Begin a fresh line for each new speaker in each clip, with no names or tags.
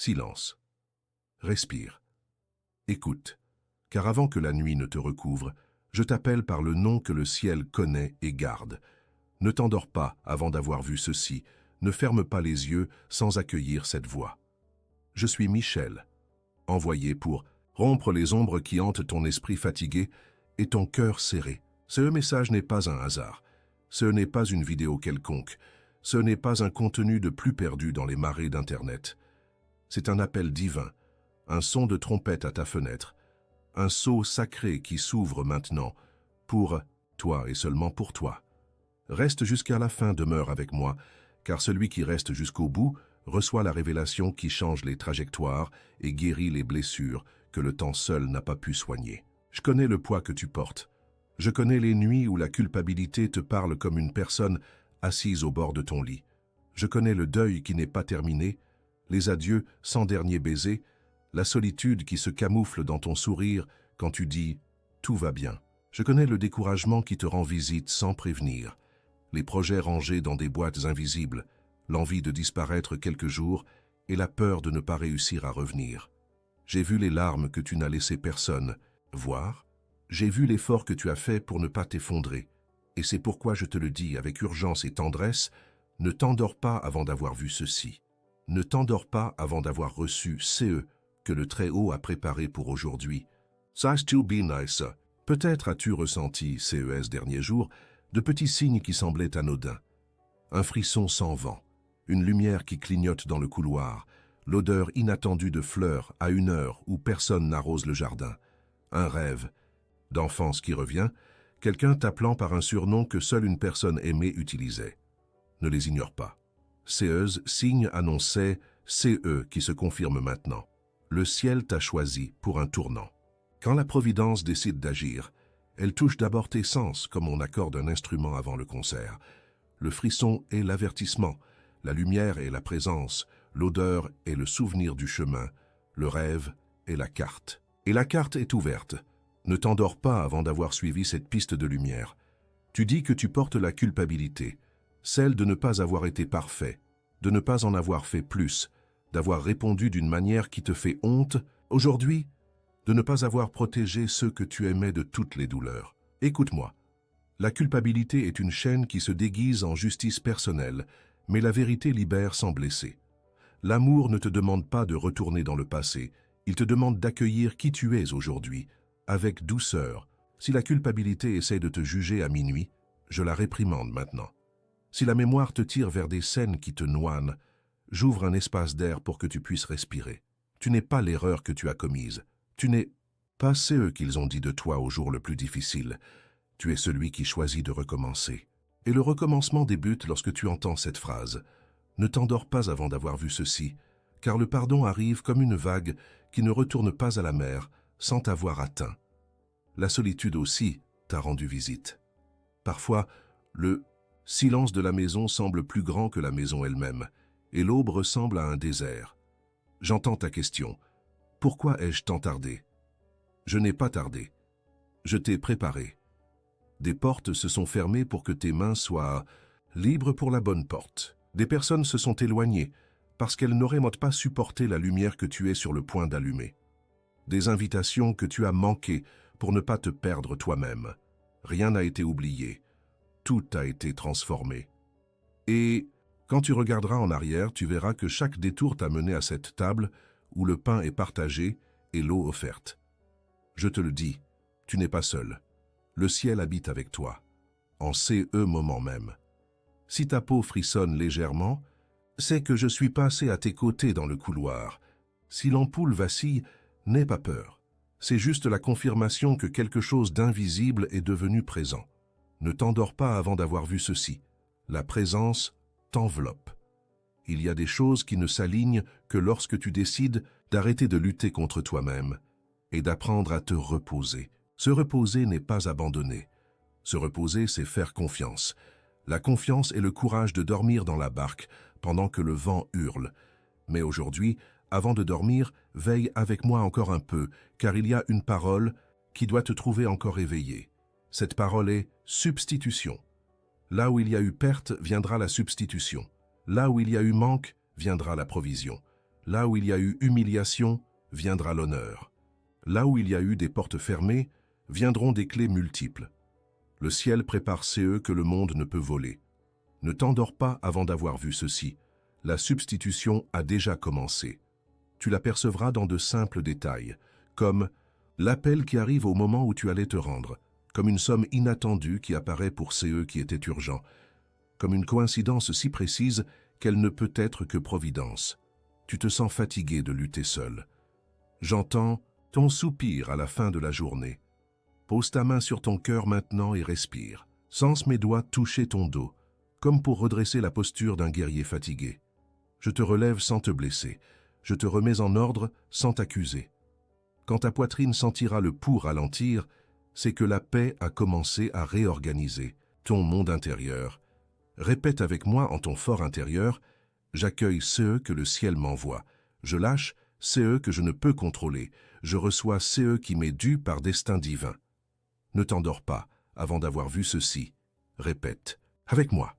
Silence. Respire. Écoute, car avant que la nuit ne te recouvre, je t'appelle par le nom que le ciel connaît et garde. Ne t'endors pas avant d'avoir vu ceci, ne ferme pas les yeux sans accueillir cette voix. Je suis Michel, envoyé pour rompre les ombres qui hantent ton esprit fatigué et ton cœur serré. Ce message n'est pas un hasard, ce n'est pas une vidéo quelconque, ce n'est pas un contenu de plus perdu dans les marées d'Internet. C'est un appel divin, un son de trompette à ta fenêtre, un sceau sacré qui s'ouvre maintenant, pour toi et seulement pour toi. Reste jusqu'à la fin, demeure avec moi, car celui qui reste jusqu'au bout reçoit la révélation qui change les trajectoires et guérit les blessures que le temps seul n'a pas pu soigner. Je connais le poids que tu portes. Je connais les nuits où la culpabilité te parle comme une personne assise au bord de ton lit. Je connais le deuil qui n'est pas terminé, les adieux sans dernier baiser, la solitude qui se camoufle dans ton sourire quand tu dis « tout va bien ». Je connais le découragement qui te rend visite sans prévenir, les projets rangés dans des boîtes invisibles, l'envie de disparaître quelques jours et la peur de ne pas réussir à revenir. J'ai vu les larmes que tu n'as laissé personne voir, j'ai vu l'effort que tu as fait pour ne pas t'effondrer, et c'est pourquoi je te le dis avec urgence et tendresse, ne t'endors pas avant d'avoir vu ceci. Ne t'endors pas avant d'avoir reçu CE que le Très-Haut a préparé pour aujourd'hui. Ça, to be nice. Peut-être as-tu ressenti, ces derniers jours, de petits signes qui semblaient anodins. Un frisson sans vent, une lumière qui clignote dans le couloir, l'odeur inattendue de fleurs à une heure où personne n'arrose le jardin, un rêve d'enfance qui revient, quelqu'un t'appelant par un surnom que seule une personne aimée utilisait. Ne les ignore pas. Ces signes annonçaient CE qui se confirme maintenant. Le ciel t'a choisi pour un tournant. Quand la Providence décide d'agir, elle touche d'abord tes sens comme on accorde un instrument avant le concert. Le frisson est l'avertissement, la lumière est la présence, l'odeur est le souvenir du chemin, le rêve est la carte. Et la carte est ouverte. Ne t'endors pas avant d'avoir suivi cette piste de lumière. Tu dis que tu portes la culpabilité, celle de ne pas avoir été parfait, de ne pas en avoir fait plus, d'avoir répondu d'une manière qui te fait honte, aujourd'hui, de ne pas avoir protégé ceux que tu aimais de toutes les douleurs. Écoute-moi, la culpabilité est une chaîne qui se déguise en justice personnelle, mais la vérité libère sans blesser. L'amour ne te demande pas de retourner dans le passé, il te demande d'accueillir qui tu es aujourd'hui, avec douceur. Si la culpabilité essaie de te juger à minuit, je la réprimande maintenant. Si la mémoire te tire vers des scènes qui te noient, j'ouvre un espace d'air pour que tu puisses respirer. Tu n'es pas l'erreur que tu as commise. Tu n'es pas ceux qu'ils ont dit de toi au jour le plus difficile. Tu es celui qui choisit de recommencer. Et le recommencement débute lorsque tu entends cette phrase. Ne t'endors pas avant d'avoir vu ceci, car le pardon arrive comme une vague qui ne retourne pas à la mer sans t'avoir atteint. La solitude aussi t'a rendu visite. Parfois, le silence de la maison semble plus grand que la maison elle-même, et l'aube ressemble à un désert. J'entends ta question. Pourquoi ai-je tant tardé? Je n'ai pas tardé. Je t'ai préparé. Des portes se sont fermées pour que tes mains soient libres pour la bonne porte. Des personnes se sont éloignées parce qu'elles n'auraient pas supporté la lumière que tu es sur le point d'allumer. Des invitations que tu as manquées pour ne pas te perdre toi-même. Rien n'a été oublié. Tout a été transformé. Et quand tu regarderas en arrière, tu verras que chaque détour t'a mené à cette table où le pain est partagé et l'eau offerte. Je te le dis, tu n'es pas seul. Le ciel habite avec toi, en CE moment même. Si ta peau frissonne légèrement, c'est que je suis passé à tes côtés dans le couloir. Si l'ampoule vacille, n'aie pas peur. C'est juste la confirmation que quelque chose d'invisible est devenu présent. Ne t'endors pas avant d'avoir vu ceci. La présence t'enveloppe. Il y a des choses qui ne s'alignent que lorsque tu décides d'arrêter de lutter contre toi-même et d'apprendre à te reposer. Se reposer n'est pas abandonner. Se reposer, c'est faire confiance. La confiance est le courage de dormir dans la barque pendant que le vent hurle. Mais aujourd'hui, avant de dormir, veille avec moi encore un peu, car il y a une parole qui doit te trouver encore éveillé. Cette parole est substitution. Là où il y a eu perte, viendra la substitution. Là où il y a eu manque, viendra la provision. Là où il y a eu humiliation, viendra l'honneur. Là où il y a eu des portes fermées, viendront des clés multiples. Le ciel prépare ceux que le monde ne peut voler. Ne t'endors pas avant d'avoir vu ceci. La substitution a déjà commencé. Tu l'apercevras dans de simples détails, comme l'appel qui arrive au moment où tu allais te rendre, comme une somme inattendue qui apparaît pour ceux qui étaient urgents, comme une coïncidence si précise qu'elle ne peut être que providence. Tu te sens fatigué de lutter seul. J'entends ton soupir à la fin de la journée. Pose ta main sur ton cœur maintenant et respire. Sens mes doigts toucher ton dos, comme pour redresser la posture d'un guerrier fatigué. Je te relève sans te blesser. Je te remets en ordre sans t'accuser. Quand ta poitrine sentira le pouls ralentir, c'est que la paix a commencé à réorganiser ton monde intérieur. Répète avec moi en ton fort intérieur, « J'accueille ceux que le ciel m'envoie. Je lâche ceux que je ne peux contrôler. Je reçois ceux qui m'est dû par destin divin. » Ne t'endors pas avant d'avoir vu ceci. Répète, avec moi.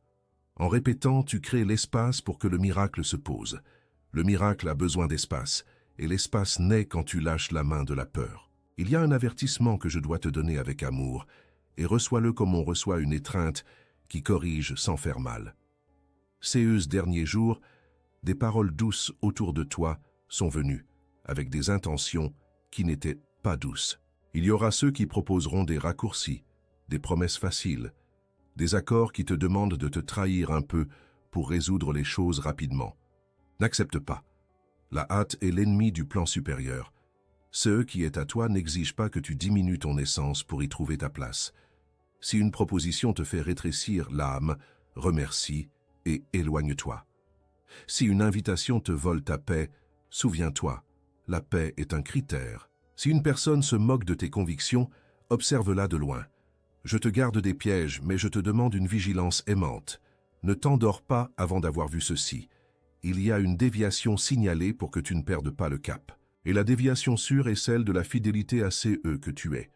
En répétant, tu crées l'espace pour que le miracle se pose. Le miracle a besoin d'espace, et l'espace naît quand tu lâches la main de la peur. Il y a un avertissement que je dois te donner avec amour, et reçois-le comme on reçoit une étreinte qui corrige sans faire mal. Ces derniers jours, des paroles douces autour de toi sont venues, avec des intentions qui n'étaient pas douces. Il y aura ceux qui proposeront des raccourcis, des promesses faciles, des accords qui te demandent de te trahir un peu pour résoudre les choses rapidement. N'accepte pas. La hâte est l'ennemi du plan supérieur. Ce qui est à toi n'exige pas que tu diminues ton essence pour y trouver ta place. Si une proposition te fait rétrécir l'âme, remercie et éloigne-toi. Si une invitation te vole ta paix, souviens-toi, la paix est un critère. Si une personne se moque de tes convictions, observe-la de loin. Je te garde des pièges, mais je te demande une vigilance aimante. Ne t'endors pas avant d'avoir vu ceci. Il y a une déviation signalée pour que tu ne perdes pas le cap. Et la déviation sûre est celle de la fidélité à ceux que tu es.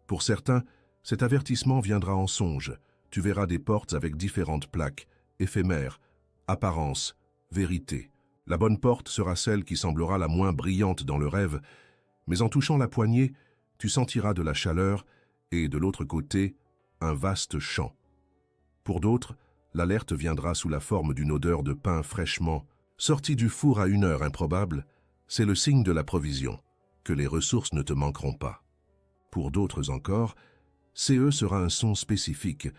Pour certains, cet avertissement viendra en songe. Tu verras des portes avec différentes plaques, éphémères, apparence, vérité. La bonne porte sera celle qui semblera la moins brillante dans le rêve, mais en touchant la poignée, tu sentiras de la chaleur et, de l'autre côté, un vaste champ. Pour d'autres, l'alerte viendra sous la forme d'une odeur de pain fraîchement sorti du four à une heure improbable. C'est le signe de la provision, que les ressources ne te manqueront pas. Pour d'autres encore, CE sera un son spécifique,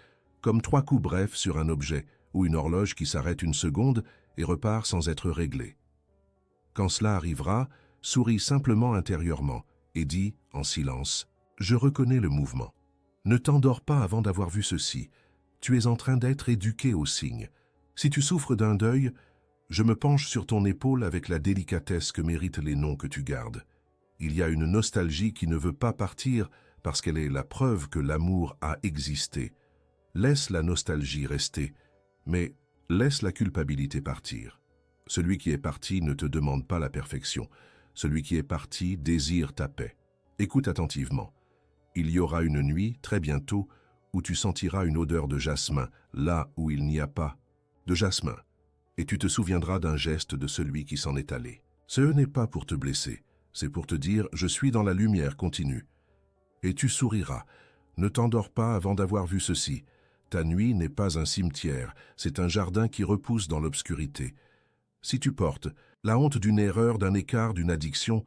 comme 3 coups brefs sur un objet ou une horloge qui s'arrête une seconde et repart sans être réglée. Quand cela arrivera, souris simplement intérieurement et dis, en silence, « Je reconnais le mouvement. » Ne t'endors pas avant d'avoir vu ceci. Tu es en train d'être éduqué aux signes. Si tu souffres d'un deuil, je me penche sur ton épaule avec la délicatesse que méritent les noms que tu gardes. Il y a une nostalgie qui ne veut pas partir parce qu'elle est la preuve que l'amour a existé. Laisse la nostalgie rester, mais laisse la culpabilité partir. Celui qui est parti ne te demande pas la perfection. Celui qui est parti désire ta paix. Écoute attentivement. Il y aura une nuit, très bientôt, où tu sentiras une odeur de jasmin, là où il n'y a pas de jasmin. Et tu te souviendras d'un geste de celui qui s'en est allé. Ce n'est pas pour te blesser, c'est pour te dire « Je suis dans la lumière continue ». Et tu souriras. Ne t'endors pas avant d'avoir vu ceci. Ta nuit n'est pas un cimetière, c'est un jardin qui repousse dans l'obscurité. Si tu portes la honte d'une erreur, d'un écart, d'une addiction,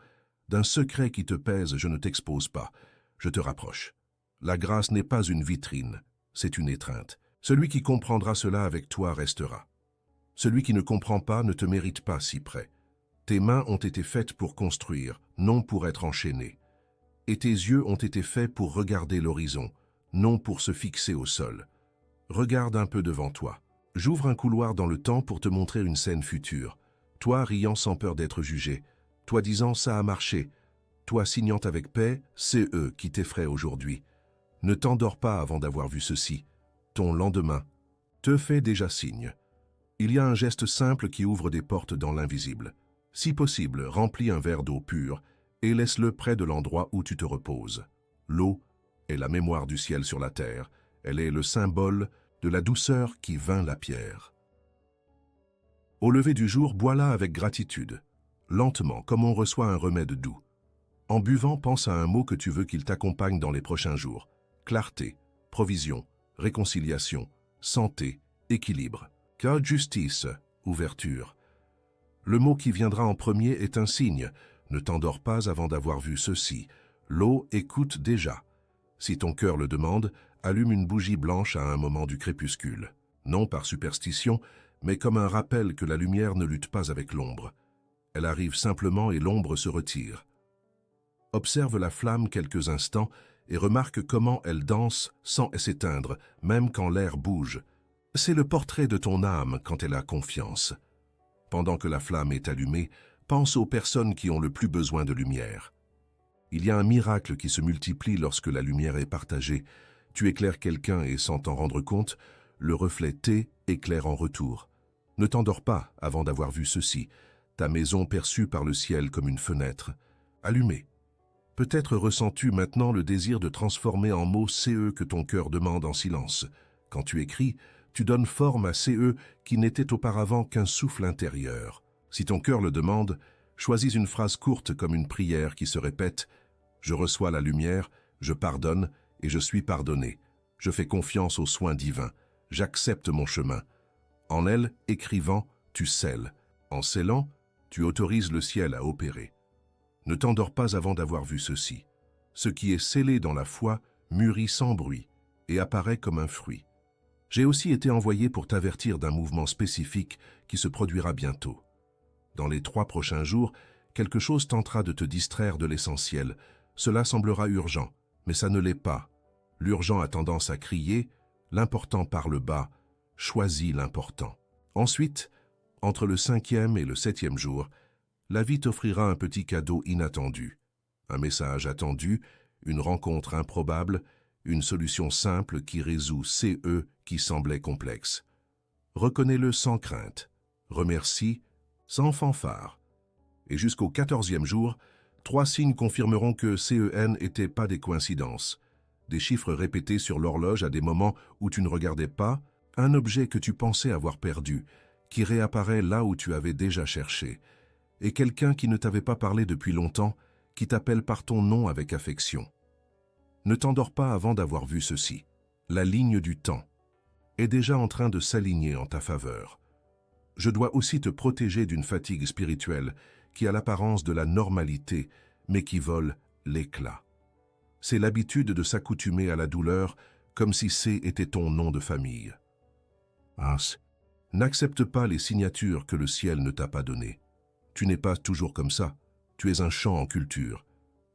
d'un secret qui te pèse, je ne t'expose pas, je te rapproche. La grâce n'est pas une vitrine, c'est une étreinte. Celui qui comprendra cela avec toi restera. Celui qui ne comprend pas ne te mérite pas si près. Tes mains ont été faites pour construire, non pour être enchaînées. Et tes yeux ont été faits pour regarder l'horizon, non pour se fixer au sol. Regarde un peu devant toi. J'ouvre un couloir dans le temps pour te montrer une scène future. Toi riant sans peur d'être jugé. Toi disant « ça a marché ». Toi signant avec paix, c'est eux qui t'effraient aujourd'hui. Ne t'endors pas avant d'avoir vu ceci. Ton lendemain te fait déjà signe. Il y a un geste simple qui ouvre des portes dans l'invisible. Si possible, remplis un verre d'eau pure et laisse-le près de l'endroit où tu te reposes. L'eau est la mémoire du ciel sur la terre. Elle est le symbole de la douceur qui vainc la pierre. Au lever du jour, bois-la avec gratitude. lentement, comme on reçoit un remède doux. En buvant, pense à un mot que tu veux qu'il t'accompagne dans les prochains jours. Clarté, provision, réconciliation, santé, équilibre. Car justice, ouverture. Le mot qui viendra en premier est un signe. Ne t'endors pas avant d'avoir vu ceci. L'eau écoute déjà. Si ton cœur le demande, allume une bougie blanche à un moment du crépuscule. Non par superstition, mais comme un rappel que la lumière ne lutte pas avec l'ombre. Elle arrive simplement et l'ombre se retire. Observe la flamme quelques instants et remarque comment elle danse sans s'éteindre, même quand l'air bouge. C'est le portrait de ton âme quand elle a confiance. Pendant que la flamme est allumée, pense aux personnes qui ont le plus besoin de lumière. Il y a un miracle qui se multiplie lorsque la lumière est partagée. Tu éclaires quelqu'un et sans t'en rendre compte, le reflet T éclaire en retour. Ne t'endors pas avant d'avoir vu ceci, ta maison perçue par le ciel comme une fenêtre, allumée. Peut-être ressens-tu maintenant le désir de transformer en mots CE que ton cœur demande en silence. Quand tu écris, tu donnes forme à CE qui n'était auparavant qu'un souffle intérieur. Si ton cœur le demande, choisis une phrase courte comme une prière qui se répète « Je reçois la lumière, je pardonne et je suis pardonné. Je fais confiance aux soins divins. J'accepte mon chemin. » En elle, écrivant, tu scelles. En scellant, tu autorises le ciel à opérer. Ne t'endors pas avant d'avoir vu ceci. Ce qui est scellé dans la foi mûrit sans bruit et apparaît comme un fruit. J'ai aussi été envoyé pour t'avertir d'un mouvement spécifique qui se produira bientôt. Dans les 3 prochains jours, quelque chose tentera de te distraire de l'essentiel. Cela semblera urgent, mais ça ne l'est pas. L'urgent a tendance à crier, l'important parle bas, choisis l'important. Ensuite, entre le 5e et le 7e jour, la vie t'offrira un petit cadeau inattendu. Un message attendu, une rencontre improbable, une solution simple qui résout CE qui semblait complexe. Reconnais-le sans crainte, remercie sans fanfare. Et jusqu'au 14e jour, 3 signes confirmeront que CEN n'étaient pas des coïncidences. Des chiffres répétés sur l'horloge à des moments où tu ne regardais pas, un objet que tu pensais avoir perdu, qui réapparaît là où tu avais déjà cherché, et quelqu'un qui ne t'avait pas parlé depuis longtemps, qui t'appelle par ton nom avec affection. Ne t'endors pas avant d'avoir vu ceci. La ligne du temps est déjà en train de s'aligner en ta faveur. Je dois aussi te protéger d'une fatigue spirituelle qui a l'apparence de la normalité, mais qui vole l'éclat. C'est l'habitude de s'accoutumer à la douleur comme si C était ton nom de famille. N'accepte pas les signatures que le ciel ne t'a pas données. Tu n'es pas toujours comme ça, tu es un champ en culture.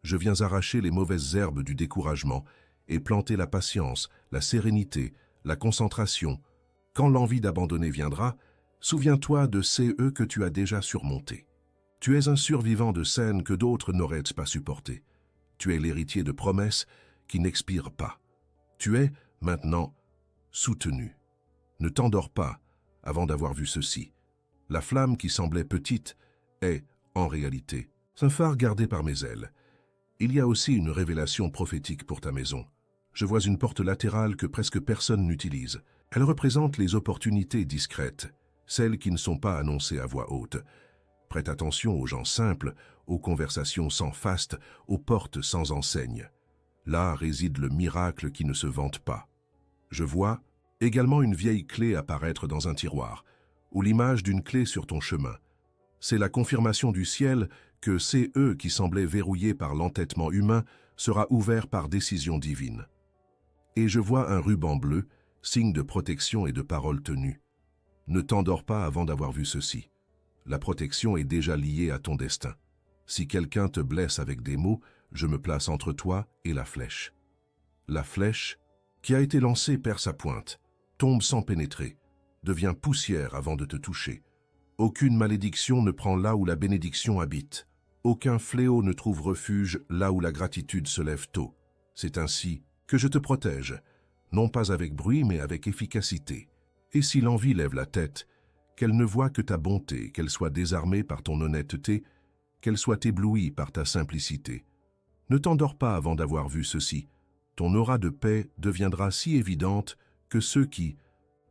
Je viens arracher les mauvaises herbes du découragement et planter la patience, la sérénité, la concentration. Quand l'envie d'abandonner viendra, souviens-toi de CE que tu as déjà surmonté. Tu es un survivant de scènes que d'autres n'auraient pas supportées. Tu es l'héritier de promesses qui n'expirent pas. Tu es, maintenant, soutenu. Ne t'endors pas avant d'avoir vu ceci. La flamme qui semblait petite est, en réalité, un phare gardé par mes ailes. Il y a aussi une révélation prophétique pour ta maison. Je vois une porte latérale que presque personne n'utilise. Elle représente les opportunités discrètes, celles qui ne sont pas annoncées à voix haute. Prête attention aux gens simples, aux conversations sans faste, aux portes sans enseigne. Là réside le miracle qui ne se vante pas. Je vois également une vieille clé apparaître dans un tiroir, ou l'image d'une clé sur ton chemin. C'est la confirmation du ciel que CE qui semblait verrouillé par l'entêtement humain sera ouvert par décision divine. Et je vois un ruban bleu, signe de protection et de parole tenue. Ne t'endors pas avant d'avoir vu ceci. La protection est déjà liée à ton destin. Si quelqu'un te blesse avec des mots, je me place entre toi et la flèche. La flèche, qui a été lancée, perd sa pointe, tombe sans pénétrer, devient poussière avant de te toucher. Aucune malédiction ne prend là où la bénédiction habite. Aucun fléau ne trouve refuge là où la gratitude se lève tôt. C'est ainsi que je te protège, non pas avec bruit mais avec efficacité. Et si l'envie lève la tête, qu'elle ne voie que ta bonté, qu'elle soit désarmée par ton honnêteté, qu'elle soit éblouie par ta simplicité. Ne t'endors pas avant d'avoir vu ceci. Ton aura de paix deviendra si évidente que ceux qui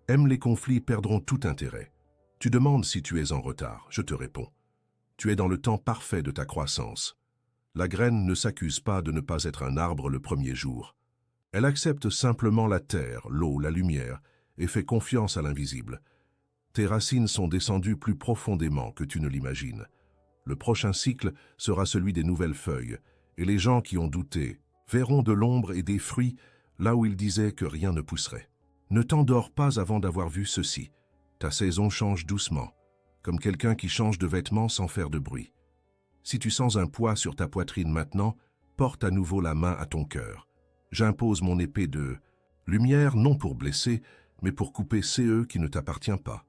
aiment les conflits perdront tout intérêt. Tu demandes si tu es en retard, je te réponds. Tu es dans le temps parfait de ta croissance. La graine ne s'accuse pas de ne pas être un arbre le premier jour. Elle accepte simplement la terre, l'eau, la lumière, et fait confiance à l'invisible. Tes racines sont descendues plus profondément que tu ne l'imagines. Le prochain cycle sera celui des nouvelles feuilles, et les gens qui ont douté verront de l'ombre et des fruits là où ils disaient que rien ne pousserait. Ne t'endors pas avant d'avoir vu ceci. Ta saison change doucement, comme quelqu'un qui change de vêtements sans faire de bruit. Si tu sens un poids sur ta poitrine maintenant, porte à nouveau la main à ton cœur. J'impose mon épée de lumière non pour blesser, mais pour couper CE qui ne t'appartient pas.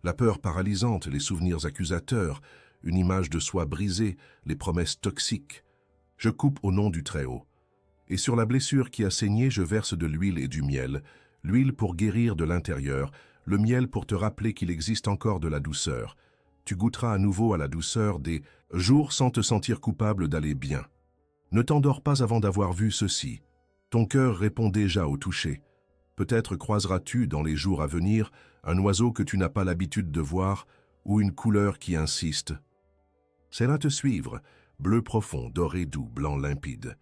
La peur paralysante, les souvenirs accusateurs, une image de soi brisée, les promesses toxiques. Je coupe au nom du Très-Haut. Et sur la blessure qui a saigné, je verse de l'huile et du miel, l'huile pour guérir de l'intérieur, le miel pour te rappeler qu'il existe encore de la douceur. Tu goûteras à nouveau à la douceur des jours sans te sentir coupable d'aller bien. Ne t'endors pas avant d'avoir vu ceci. Ton cœur répond déjà au toucher. Peut-être croiseras-tu dans les jours à venir un oiseau que tu n'as pas l'habitude de voir ou une couleur qui insiste. C'est là te suivre, bleu profond, doré doux, blanc limpide.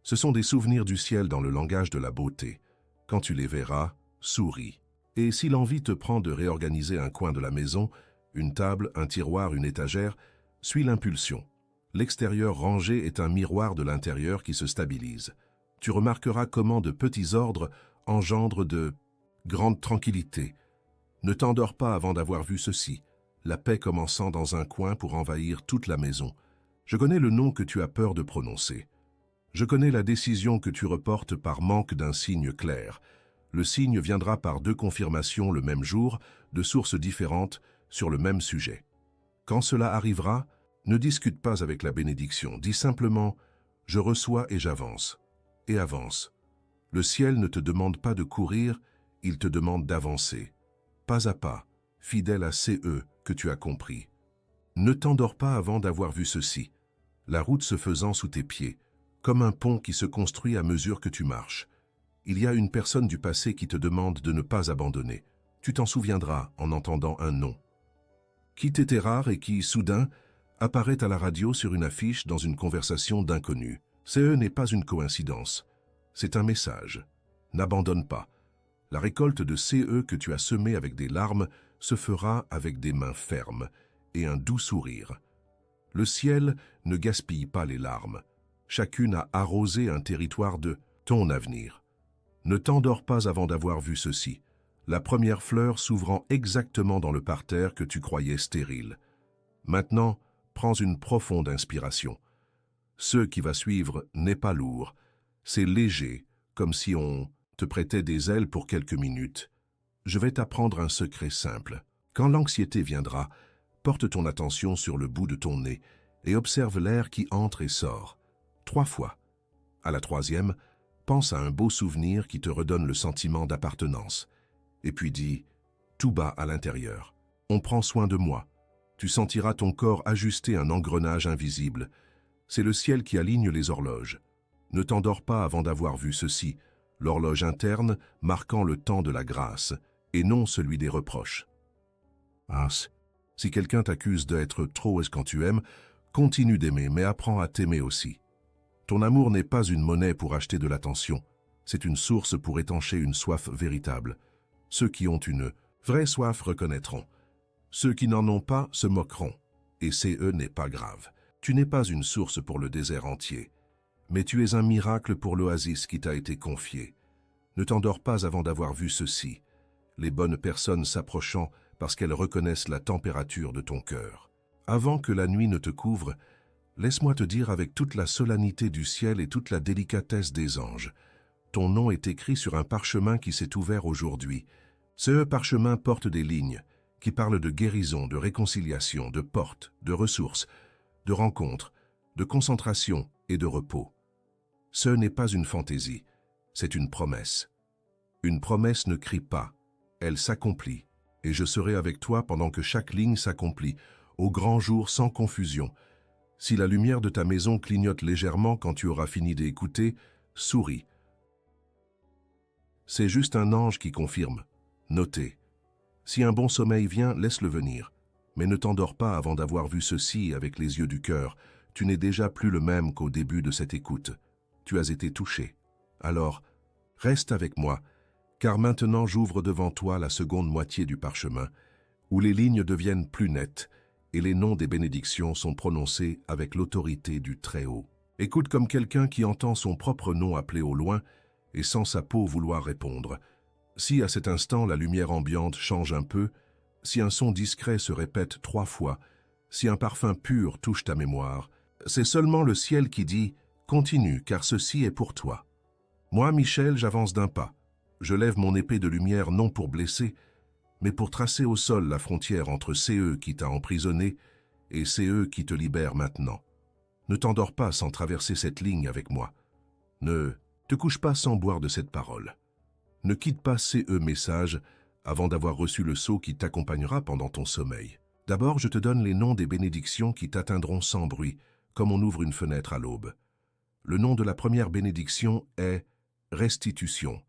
Ce sont des souvenirs du ciel dans le langage de la beauté. Quand tu les verras, souris. Et si l'envie te prend de réorganiser un coin de la maison, une table, un tiroir, une étagère, suis l'impulsion. L'extérieur rangé est un miroir de l'intérieur qui se stabilise. Tu remarqueras comment de petits ordres engendrent de grandes tranquillités. Ne t'endors pas avant d'avoir vu ceci, la paix commençant dans un coin pour envahir toute la maison. Je connais le nom que tu as peur de prononcer. Je connais la décision que tu reportes par manque d'un signe clair. Le signe viendra par 2 confirmations le même jour, de sources différentes, sur le même sujet. Quand cela arrivera, ne discute pas avec la bénédiction, dis simplement « Je reçois et j'avance » et avance. Le ciel ne te demande pas de courir, il te demande d'avancer. Pas à pas, fidèle à CE que tu as compris. Ne t'endors pas avant d'avoir vu ceci, la route se faisant sous tes pieds, comme un pont qui se construit à mesure que tu marches. Il y a une personne du passé qui te demande de ne pas abandonner. Tu t'en souviendras en entendant un nom. Qui t'était rare et qui, soudain, apparaît à la radio sur une affiche dans une conversation d'inconnus. CE n'est pas une coïncidence, c'est un message. N'abandonne pas. La récolte de CE que tu as semée avec des larmes se fera avec des mains fermes et un doux sourire. Le ciel ne gaspille pas les larmes. Chacune a arrosé un territoire de ton avenir. Ne t'endors pas avant d'avoir vu ceci. La première fleur s'ouvrant exactement dans le parterre que tu croyais stérile. Maintenant, prends une profonde inspiration. Ce qui va suivre n'est pas lourd, c'est léger, comme si on te prêtait des ailes pour quelques minutes. Je vais t'apprendre un secret simple. Quand l'anxiété viendra, porte ton attention sur le bout de ton nez et observe l'air qui entre et sort. 3 fois. À la 3e, pense à un beau souvenir qui te redonne le sentiment d'appartenance. Et puis dis, tout bas à l'intérieur, on prend soin de moi. Tu sentiras ton corps ajuster un engrenage invisible. C'est le ciel qui aligne les horloges. Ne t'endors pas avant d'avoir vu ceci, l'horloge interne marquant le temps de la grâce, et non celui des reproches. Si quelqu'un t'accuse d'être trop quand tu aimes, continue d'aimer, mais apprends à t'aimer aussi. Ton amour n'est pas une monnaie pour acheter de l'attention, c'est une source pour étancher une soif véritable. Ceux qui ont une vraie soif reconnaîtront. Ceux qui n'en ont pas se moqueront, et CE n'est pas grave. Tu n'es pas une source pour le désert entier, mais tu es un miracle pour l'oasis qui t'a été confié. Ne t'endors pas avant d'avoir vu ceci, les bonnes personnes s'approchant parce qu'elles reconnaissent la température de ton cœur. Avant que la nuit ne te couvre, laisse-moi te dire avec toute la solennité du ciel et toute la délicatesse des anges, ton nom est écrit sur un parchemin qui s'est ouvert aujourd'hui. Ce parchemin porte des lignes qui parlent de guérison, de réconciliation, de portes, de ressources, de rencontres, de concentration et de repos. Ce n'est pas une fantaisie, c'est une promesse. Une promesse ne crie pas, elle s'accomplit, et je serai avec toi pendant que chaque ligne s'accomplit, au grand jour sans confusion. Si la lumière de ta maison clignote légèrement quand tu auras fini d'écouter, souris. C'est juste un ange qui confirme. Notez. Si un bon sommeil vient, laisse-le venir. Mais ne t'endors pas avant d'avoir vu ceci avec les yeux du cœur. Tu n'es déjà plus le même qu'au début de cette écoute. Tu as été touché. Alors, reste avec moi, car maintenant j'ouvre devant toi la seconde moitié du parchemin, où les lignes deviennent plus nettes et les noms des bénédictions sont prononcés avec l'autorité du Très-Haut. Écoute comme quelqu'un qui entend son propre nom appelé au loin et sans sa peau vouloir répondre. Si à cet instant la lumière ambiante change un peu, si un son discret se répète 3 fois, si un parfum pur touche ta mémoire, c'est seulement le ciel qui dit « Continue, car ceci est pour toi ». Moi, Michel, j'avance d'un pas. Je lève mon épée de lumière non pour blesser, mais pour tracer au sol la frontière entre CE qui t'a emprisonné et CE qui te libère maintenant. Ne t'endors pas sans traverser cette ligne avec moi. Ne te couche pas sans boire de cette parole. Ne quitte pas CE message avant d'avoir reçu le sceau qui t'accompagnera pendant ton sommeil. D'abord, je te donne les noms des bénédictions qui t'atteindront sans bruit, comme on ouvre une fenêtre à l'aube. Le nom de la première bénédiction est restitution.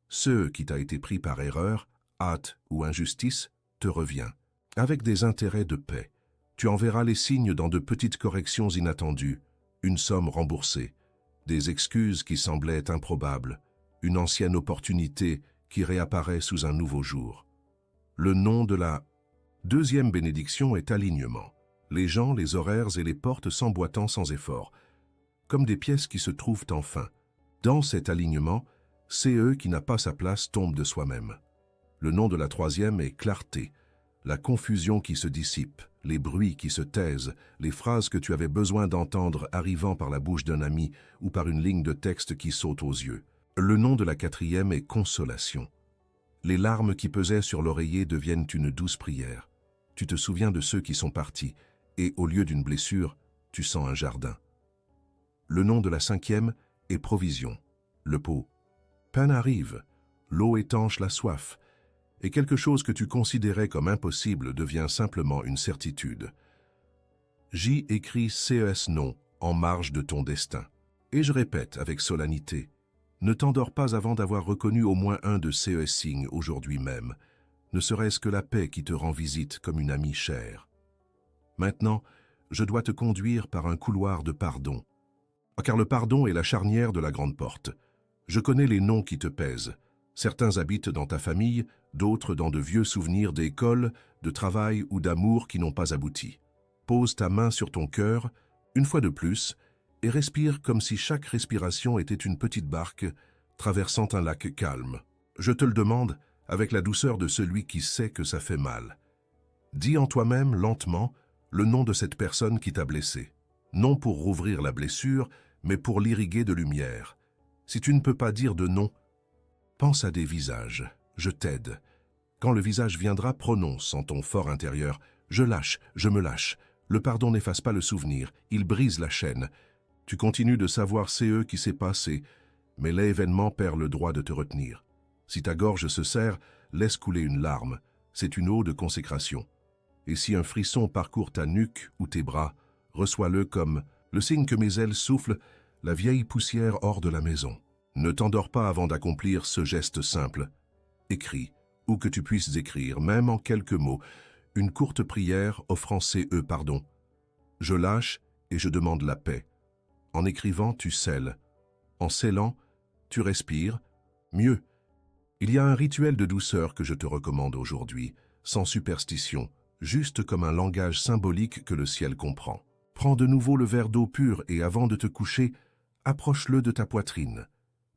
Ce qui t'a été pris par erreur, hâte ou injustice, te revient. Avec des intérêts de paix, tu enverras les signes dans de petites corrections inattendues, une somme remboursée, des excuses qui semblaient improbables, une ancienne opportunité qui réapparaît sous un nouveau jour. Le nom de la deuxième bénédiction est alignement. Les gens, les horaires et les portes s'emboîtant sans effort, comme des pièces qui se trouvent enfin. Dans cet alignement, CE qui n'a pas sa place tombe de soi-même. Le nom de la troisième est clarté, la confusion qui se dissipe, les bruits qui se taisent, les phrases que tu avais besoin d'entendre arrivant par la bouche d'un ami ou par une ligne de texte qui saute aux yeux. Le nom de la quatrième est consolation. Les larmes qui pesaient sur l'oreiller deviennent une douce prière. Tu te souviens de ceux qui sont partis, et au lieu d'une blessure, tu sens un jardin. Le nom de la cinquième est provision. Le pot. Peine arrive, l'eau étanche la soif, et quelque chose que tu considérais comme impossible devient simplement une certitude. J écrit CES non en marge de ton destin. Et je répète avec solennité, ne t'endors pas avant d'avoir reconnu au moins un de CES signes aujourd'hui même, ne serait-ce que la paix qui te rend visite comme une amie chère. Maintenant, je dois te conduire par un couloir de pardon, car le pardon est la charnière de la grande porte. Je connais les noms qui te pèsent. Certains habitent dans ta famille, d'autres dans de vieux souvenirs d'école, de travail ou d'amour qui n'ont pas abouti. Pose ta main sur ton cœur, une fois de plus, et respire comme si chaque respiration était une petite barque traversant un lac calme. Je te le demande avec la douceur de celui qui sait que ça fait mal. Dis en toi-même, lentement, le nom de cette personne qui t'a blessé. Non pour rouvrir la blessure, mais pour l'irriguer de lumière. Si tu ne peux pas dire de non, pense à des visages. Je t'aide. Quand le visage viendra, prononce en ton fort intérieur « Je lâche, je me lâche ». Le pardon n'efface pas le souvenir, il brise la chaîne. Tu continues de savoir CE qui s'est passé, mais l'événement perd le droit de te retenir. Si ta gorge se serre, laisse couler une larme. C'est une eau de consécration. Et si un frisson parcourt ta nuque ou tes bras, reçois-le comme le signe que mes ailes soufflent la vieille poussière hors de la maison. Ne t'endors pas avant d'accomplir ce geste simple. Écris, ou que tu puisses écrire, même en quelques mots, une courte prière offrant CE pardon. Je lâche et je demande la paix. En écrivant, tu scelles. En scellant, tu respires. Mieux, il y a un rituel de douceur que je te recommande aujourd'hui, sans superstition, juste comme un langage symbolique que le ciel comprend. Prends de nouveau le verre d'eau pure et avant de te coucher, approche-le de ta poitrine.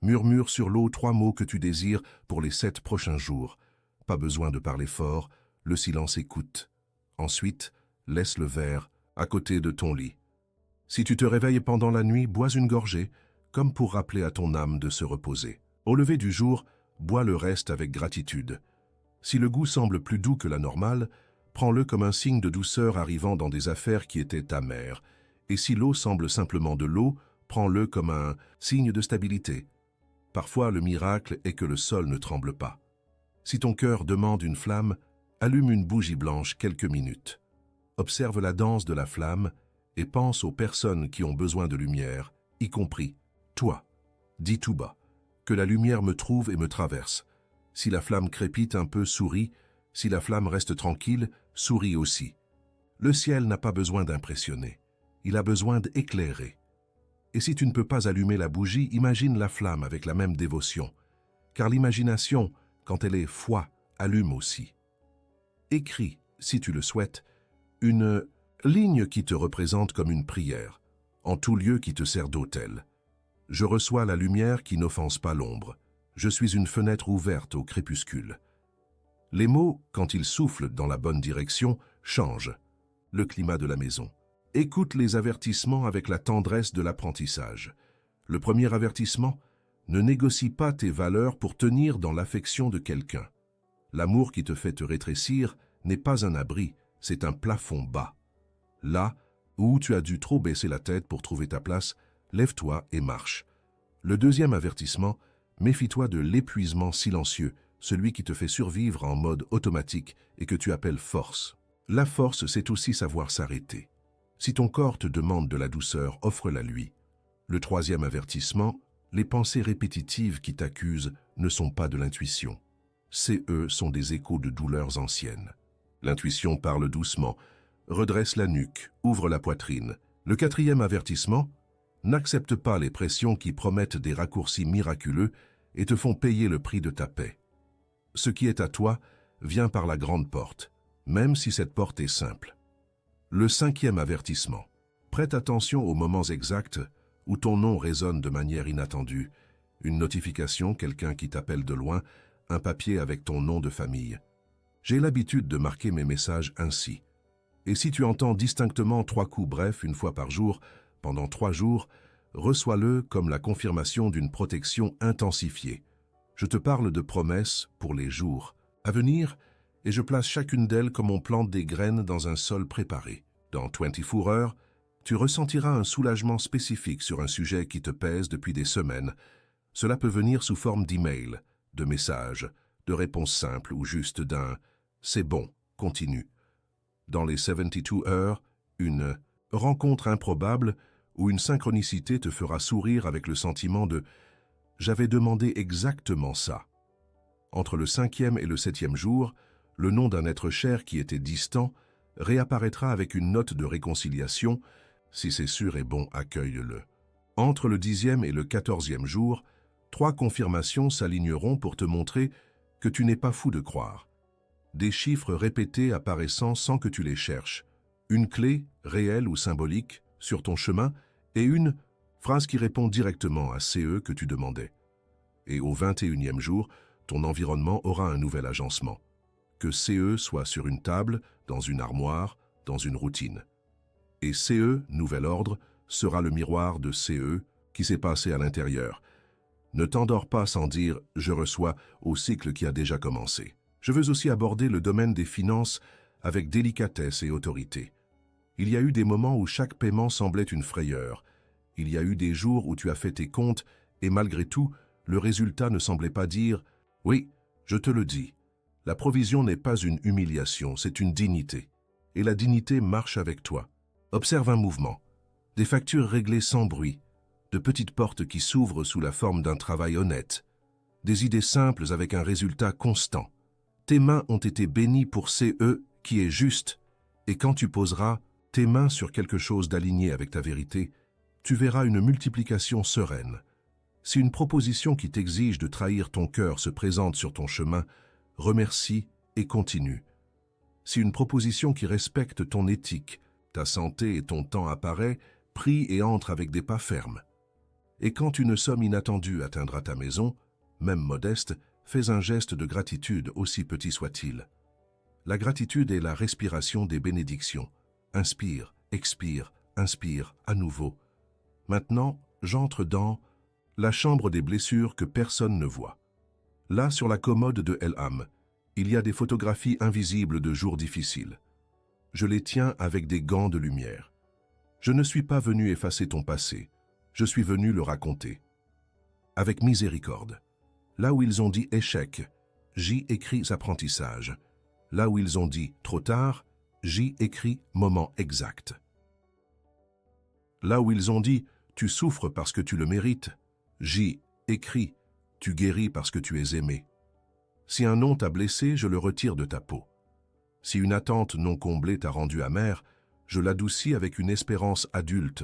Murmure sur l'eau 3 mots que tu désires pour les 7 prochains jours. Pas besoin de parler fort, le silence écoute. Ensuite, laisse le verre à côté de ton lit. Si tu te réveilles pendant la nuit, bois une gorgée, comme pour rappeler à ton âme de se reposer. Au lever du jour, bois le reste avec gratitude. Si le goût semble plus doux que la normale, prends-le comme un signe de douceur arrivant dans des affaires qui étaient amères. Et si l'eau semble simplement de l'eau, prends-le comme un signe de stabilité. Parfois, le miracle est que le sol ne tremble pas. Si ton cœur demande une flamme, allume une bougie blanche quelques minutes. Observe la danse de la flamme et pense aux personnes qui ont besoin de lumière, y compris toi. Dis tout bas, que la lumière me trouve et me traverse. Si la flamme crépite un peu, souris. Si la flamme reste tranquille, souris aussi. Le ciel n'a pas besoin d'impressionner, il a besoin d'éclairer. Et si tu ne peux pas allumer la bougie, imagine la flamme avec la même dévotion, car l'imagination, quand elle est foi, allume aussi. Écris, si tu le souhaites, une ligne qui te représente comme une prière, en tout lieu qui te sert d'autel. Je reçois la lumière qui n'offense pas l'ombre. Je suis une fenêtre ouverte au crépuscule. Les mots, quand ils soufflent dans la bonne direction, changent le climat de la maison. Écoute les avertissements avec la tendresse de l'apprentissage. Le premier avertissement, ne négocie pas tes valeurs pour tenir dans l'affection de quelqu'un. L'amour qui te fait te rétrécir n'est pas un abri, c'est un plafond bas. Là où tu as dû trop baisser la tête pour trouver ta place, lève-toi et marche. Le deuxième avertissement, méfie-toi de l'épuisement silencieux, celui qui te fait survivre en mode automatique et que tu appelles force. La force, c'est aussi savoir s'arrêter. Si ton corps te demande de la douceur, offre-la lui. Le troisième avertissement, les pensées répétitives qui t'accusent ne sont pas de l'intuition. Eux sont des échos de douleurs anciennes. L'intuition parle doucement, redresse la nuque, ouvre la poitrine. Le quatrième avertissement, n'accepte pas les pressions qui promettent des raccourcis miraculeux et te font payer le prix de ta paix. Ce qui est à toi vient par la grande porte, même si cette porte est simple. Le cinquième avertissement, prête attention aux moments exacts où ton nom résonne de manière inattendue, une notification, quelqu'un qui t'appelle de loin, un papier avec ton nom de famille. J'ai l'habitude de marquer mes messages ainsi. Et si tu entends distinctement 3 coups brefs une fois par jour, pendant 3 jours, reçois-le comme la confirmation d'une protection intensifiée. Je te parle de promesses pour les jours à venir et je place chacune d'elles comme on plante des graines dans un sol préparé. Dans 24 heures, tu ressentiras un soulagement spécifique sur un sujet qui te pèse depuis des semaines. Cela peut venir sous forme d'email, de messages, de réponses simples ou juste d'un « c'est bon, continue ». Dans les 72 heures, une rencontre improbable ou une synchronicité te fera sourire avec le sentiment de « j'avais demandé exactement ça ». Entre le 5e et le 7e jour, le nom d'un être cher qui était distant réapparaîtra avec une note de réconciliation. Si c'est sûr et bon, accueille-le. Entre le 10e et le 14e jour, 3 confirmations s'aligneront pour te montrer que tu n'es pas fou de croire. Des chiffres répétés apparaissant sans que tu les cherches, une clé, réelle ou symbolique, sur ton chemin, et une phrase qui répond directement à CE que tu demandais. Et au 21e jour, ton environnement aura un nouvel agencement. Que CE soit sur une table, dans une armoire, dans une routine. Et CE, nouvel ordre, sera le miroir de CE qui s'est passé à l'intérieur. Ne t'endors pas sans dire « je reçois » au cycle qui a déjà commencé. Je veux aussi aborder le domaine des finances avec délicatesse et autorité. Il y a eu des moments où chaque paiement semblait une frayeur. Il y a eu des jours où tu as fait tes comptes et malgré tout, le résultat ne semblait pas dire « oui, je te le dis ». La provision n'est pas une humiliation, c'est une dignité. Et la dignité marche avec toi. Observe un mouvement. Des factures réglées sans bruit. De petites portes qui s'ouvrent sous la forme d'un travail honnête. Des idées simples avec un résultat constant. Tes mains ont été bénies pour CE qui est juste. Et quand tu poseras tes mains sur quelque chose d'aligné avec ta vérité, tu verras une multiplication sereine. Si une proposition qui t'exige de trahir ton cœur se présente sur ton chemin, remercie et continue. Si une proposition qui respecte ton éthique, ta santé et ton temps apparaît, prie et entre avec des pas fermes. Et quand une somme inattendue atteindra ta maison, même modeste, fais un geste de gratitude aussi petit soit-il. La gratitude est la respiration des bénédictions. Inspire, expire, inspire à nouveau. Maintenant, j'entre dans la chambre des blessures que personne ne voit. Là, sur la commode de El-Ham, il y a des photographies invisibles de jours difficiles. Je les tiens avec des gants de lumière. Je ne suis pas venu effacer ton passé, je suis venu le raconter. Avec miséricorde. Là où ils ont dit échec, j'y écris apprentissage. Là où ils ont dit trop tard, j'y écris moment exact. Là où ils ont dit tu souffres parce que tu le mérites, j'y écris tu guéris parce que tu es aimé. Si un nom t'a blessé, je le retire de ta peau. Si une attente non comblée t'a rendu amer, je l'adoucis avec une espérance adulte,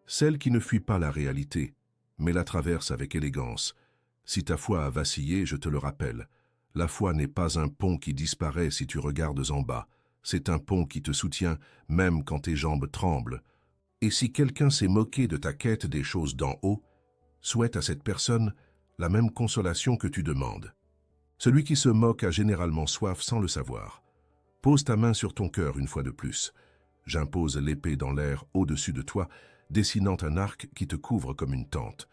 celle qui ne fuit pas la réalité, mais la traverse avec élégance. Si ta foi a vacillé, je te le rappelle, la foi n'est pas un pont qui disparaît si tu regardes en bas, c'est un pont qui te soutient même quand tes jambes tremblent. Et si quelqu'un s'est moqué de ta quête des choses d'en haut, souhaite à cette personne la même consolation que tu demandes. Celui qui se moque a généralement soif sans le savoir. Pose ta main sur ton cœur une fois de plus. J'impose l'épée dans l'air au-dessus de toi, dessinant un arc qui te couvre comme une tente.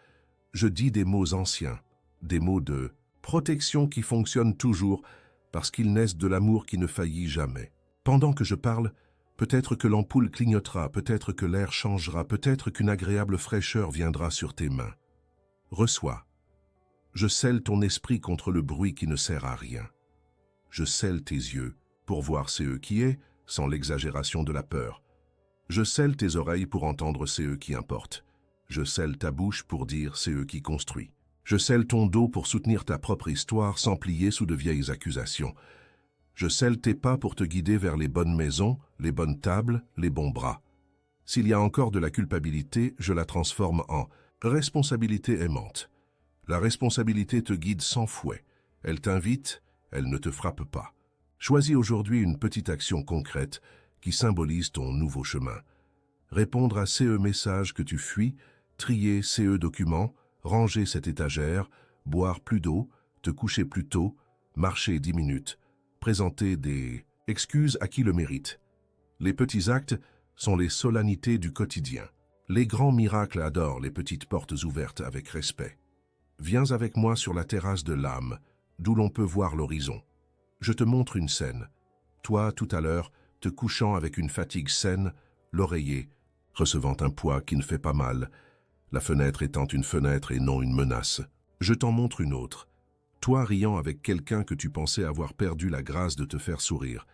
Je dis des mots anciens, des mots de protection qui fonctionnent toujours parce qu'ils naissent de l'amour qui ne faillit jamais. Pendant que je parle, peut-être que l'ampoule clignotera, peut-être que l'air changera, peut-être qu'une agréable fraîcheur viendra sur tes mains. Reçois. Je scelle ton esprit contre le bruit qui ne sert à rien. Je scelle tes yeux pour voir ce qui est, sans l'exagération de la peur. Je scelle tes oreilles pour entendre ce qui importe. Je scelle ta bouche pour dire ce qui construit. Je scelle ton dos pour soutenir ta propre histoire sans plier sous de vieilles accusations. Je scelle tes pas pour te guider vers les bonnes maisons, les bonnes tables, les bons bras. S'il y a encore de la culpabilité, je la transforme en responsabilité aimante. La responsabilité te guide sans fouet. Elle t'invite, elle ne te frappe pas. Choisis aujourd'hui une petite action concrète qui symbolise ton nouveau chemin. Répondre à ces messages que tu fuis, trier ces documents, ranger cette étagère, boire plus d'eau, te coucher plus tôt, marcher 10 minutes, présenter des excuses à qui le mérite. Les petits actes sont les solennités du quotidien. Les grands miracles adorent les petites portes ouvertes avec respect. Viens avec moi sur la terrasse de l'âme, d'où l'on peut voir l'horizon. Je te montre une scène. Toi, tout à l'heure, te couchant avec une fatigue saine, l'oreiller, recevant un poids qui ne fait pas mal, la fenêtre étant une fenêtre et non une menace. Je t'en montre une autre. Toi riant avec quelqu'un que tu pensais avoir perdu la grâce de te faire sourire.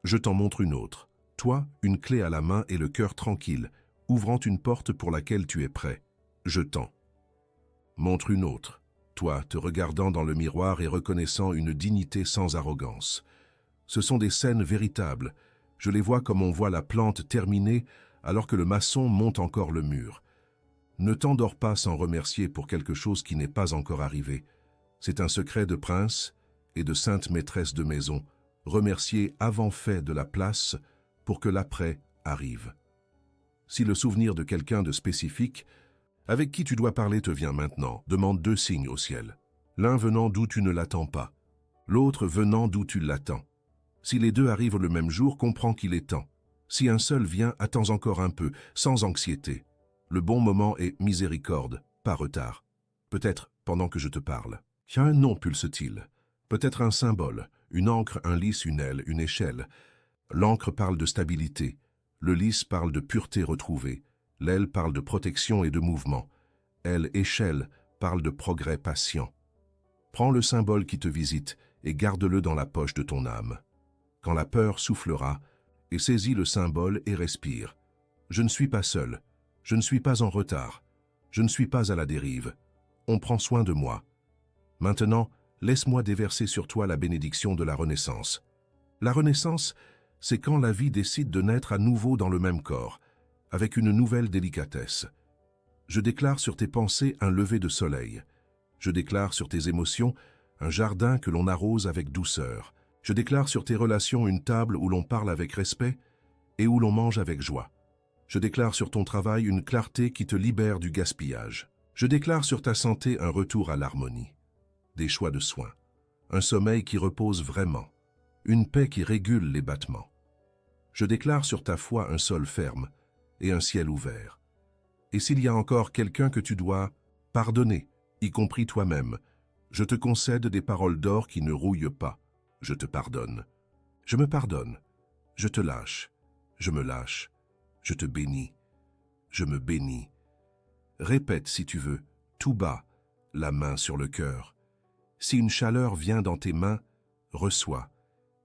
Je t'en montre une autre. Toi, une clé à la main et le cœur tranquille, ouvrant une porte pour laquelle tu es prêt. Je t'en montre une autre. Toi, te regardant dans le miroir et reconnaissant une dignité sans arrogance. Ce sont des scènes véritables. Je les vois comme on voit la plante terminée alors que le maçon monte encore le mur. Ne t'endors pas sans remercier pour quelque chose qui n'est pas encore arrivé. C'est un secret de prince et de sainte maîtresse de maison. Remercier avant fait de la place pour que l'après arrive. Si le souvenir de quelqu'un de spécifique avec qui tu dois parler te vient maintenant, demande 2 signes au ciel. L'un venant d'où tu ne l'attends pas, l'autre venant d'où tu l'attends. Si les deux arrivent le même jour, comprends qu'il est temps. Si un seul vient, attends encore un peu, sans anxiété. Le bon moment est miséricorde, pas retard. Peut-être pendant que je te parle. Il y a un nom, pulse-t-il. Peut-être un symbole, une encre, un lys, une aile, une échelle. L'encre parle de stabilité, le lys parle de pureté retrouvée. L'aile parle de protection et de mouvement. Elle, échelle, parle de progrès patient. Prends le symbole qui te visite et garde-le dans la poche de ton âme. Quand la peur soufflera, et saisis le symbole et respire. Je ne suis pas seul. Je ne suis pas en retard. Je ne suis pas à la dérive. On prend soin de moi. Maintenant, laisse-moi déverser sur toi la bénédiction de la renaissance. La renaissance, c'est quand la vie décide de naître à nouveau dans le même corps, avec une nouvelle délicatesse. Je déclare sur tes pensées un lever de soleil. Je déclare sur tes émotions un jardin que l'on arrose avec douceur. Je déclare sur tes relations une table où l'on parle avec respect et où l'on mange avec joie. Je déclare sur ton travail une clarté qui te libère du gaspillage. Je déclare sur ta santé un retour à l'harmonie, des choix de soins, un sommeil qui repose vraiment, une paix qui régule les battements. Je déclare sur ta foi un sol ferme et un ciel ouvert. Et s'il y a encore quelqu'un que tu dois pardonner, y compris toi-même, je te concède des paroles d'or qui ne rouillent pas. Je te pardonne. Je me pardonne. Je te lâche. Je me lâche. Je te bénis. Je me bénis. Répète si tu veux, tout bas, la main sur le cœur. Si une chaleur vient dans tes mains, reçois.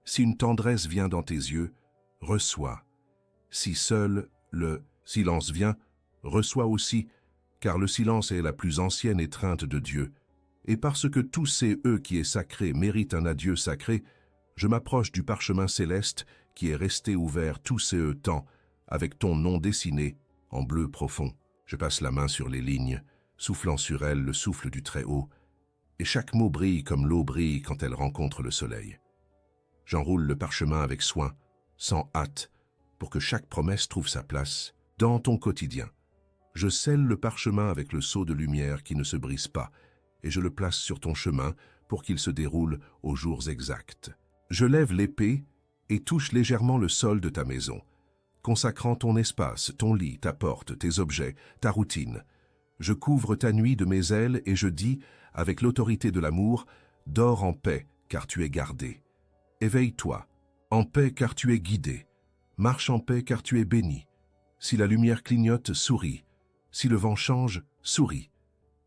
Si une tendresse vient dans tes yeux, reçois. Si seul le silence vient, reçois aussi, car le silence est la plus ancienne étreinte de Dieu. Et parce que tous ces qui est sacré méritent un adieu sacré, je m'approche du parchemin céleste qui est resté ouvert tous ces temps, avec ton nom dessiné en bleu profond. Je passe la main sur les lignes, soufflant sur elles le souffle du Très-Haut, et chaque mot brille comme l'eau brille quand elle rencontre le soleil. J'enroule le parchemin avec soin, sans hâte, pour que chaque promesse trouve sa place dans ton quotidien. Je scelle le parchemin avec le sceau de lumière qui ne se brise pas, et je le place sur ton chemin pour qu'il se déroule aux jours exacts. Je lève l'épée et touche légèrement le sol de ta maison, consacrant ton espace, ton lit, ta porte, tes objets, ta routine. Je couvre ta nuit de mes ailes et je dis, avec l'autorité de l'amour, dors en paix car tu es gardé. Éveille-toi, en paix car tu es guidé. Marche en paix car tu es béni. Si la lumière clignote, souris. Si le vent change, souris.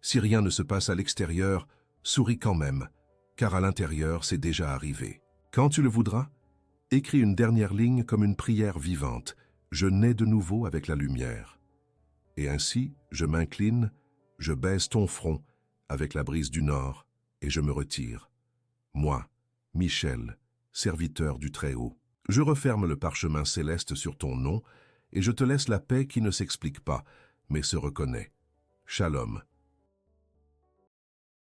Si rien ne se passe à l'extérieur, souris quand même, car à l'intérieur, c'est déjà arrivé. Quand tu le voudras, écris une dernière ligne comme une prière vivante. Je nais de nouveau avec la lumière. Et ainsi, je m'incline, je baise ton front avec la brise du nord, et je me retire. Moi, Michel, serviteur du Très-Haut. Je referme le parchemin céleste sur ton nom, et je te laisse la paix qui ne s'explique pas, mais se reconnaît. Shalom.